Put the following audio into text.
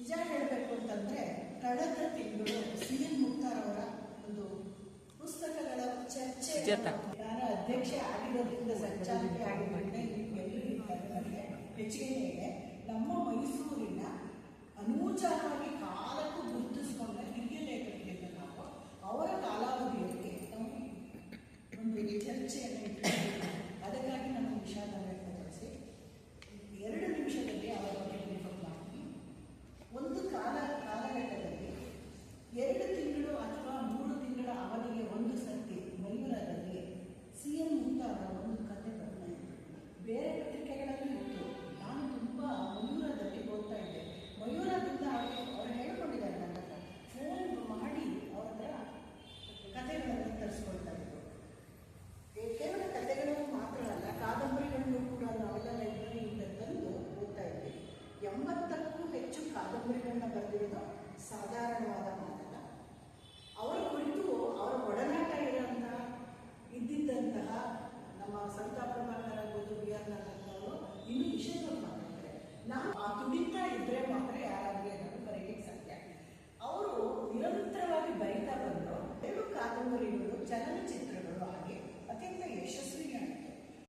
ನಿಜ ಹೇಳಬೇಕು ಅಂತಂದ್ರೆ ಕಳೆದ ತಿಂಗಳು CN ಮುಕ್ತಾರ್ ಅವರ ಒಂದು ಪುಸ್ತಕಗಳ ಚರ್ಚೆ ನಾನು ಅಧ್ಯಕ್ಷೆ ಆಗಿರೋದ್ರಿಂದ ಸಂಚಾಲನೆ ಆಗಿರೋದ್ರಿಂದ ನನಗೆ ಹೆಚ್ಚಿಗೆ ಇದೆ. ನಮ್ಮ ಮೈಸೂರಿನ ಅನೂಚಾರವಾಗಿ ಕಾಲಕ್ಕೂ ಗುರುತಿಸಿಕೊಂಡ ಹಿರಿಯ ಲೇಖಕರಿಗೆ ನಾವು ಅವರ ಕಾಲಾವಧಿಯಲ್ಲಿ ನಾವು ಒಂದು ಚರ್ಚೆಯನ್ನು ಇಟ್ಟಿದ್ದೇವೆ. ಅದಕ್ಕಾಗಿ ನಮ್ಮ ವಿಷಾದ ವ್ಯಕ್ತಪಡಿಸಿ 2 ನಿಮಿಷದಲ್ಲಿ ಅವರ ಬಗ್ಗೆ ರಿಫರ್ ಮಾಡಿ. ಒಂದು ಕಾಲಘಟ್ಟದಲ್ಲಿ 2 ತಿಂಗಳು ಅಥವಾ 3 ತಿಂಗಳ ಅವಧಿಗೆ ಒಂದು ಸರ್ತಿ ಮಯೂರದಲ್ಲಿ CN ಮುಕ್ತಾರ್ ಅವರ ಒಂದು ಕತೆ ಬರ್ತಾ ಇತ್ತು. ಬೇರೆ ಪತ್ರಿಕೆಗಳಲ್ಲಿ ಇತ್ತು. ನಾನು ತುಂಬ ಮಯೂರದಲ್ಲಿ ಓದ್ತಾ ಇದ್ದೆ. ಮಯೂರದಿಂದ ಅವರು ಹೇಳ್ಕೊಂಡಿದ್ದಾರೆ ನನ್ನ ಹತ್ರ ಫೋನ್ ಮಾಡಿ ಅವ್ರ ಹತ್ರ ಕಥೆಗಳನ್ನು ತರಿಸ್ಕೊಳ್ತಾ ಇದ್ರು. ಕೇವಲ ಕಥೆಗಳನ್ನು ಮಾತ್ರ ಅಲ್ಲ, ಕಾದಂಬರಿಗಳನ್ನು ಕೂಡ ನಾವೆಲ್ಲ ಲೈಬ್ರರಿಯಿಂದ ತಂದು ಓದ್ತಾ ಇದ್ವಿ. 80ಕ್ಕೂ ಹೆಚ್ಚು ಕಾದಂಬರಿಗಳನ್ನ ಬರೆದಿರೋದು ಸಾಧಾರಣವಾದ ಮಾತಲ್ಲ. ಅವರ ಕುರಿತು ಅವರ ಒಡನಾಟ ಇದ್ದಿದ್ದಂತಹ ನಮ್ಮ ಸಂತ ಪ್ರಭಾಕರ್ ಆಗ್ಬೋದು, BR ನಾಗರಾಜ್ ಅವರು ಇನ್ನೂ ವಿಷಯಗಳು ಮಾತಾಡ್ತಾರೆ. ನಾವು ಆ ತುಡಿತಾ ಇದ್ರೆ ಮಾತ್ರ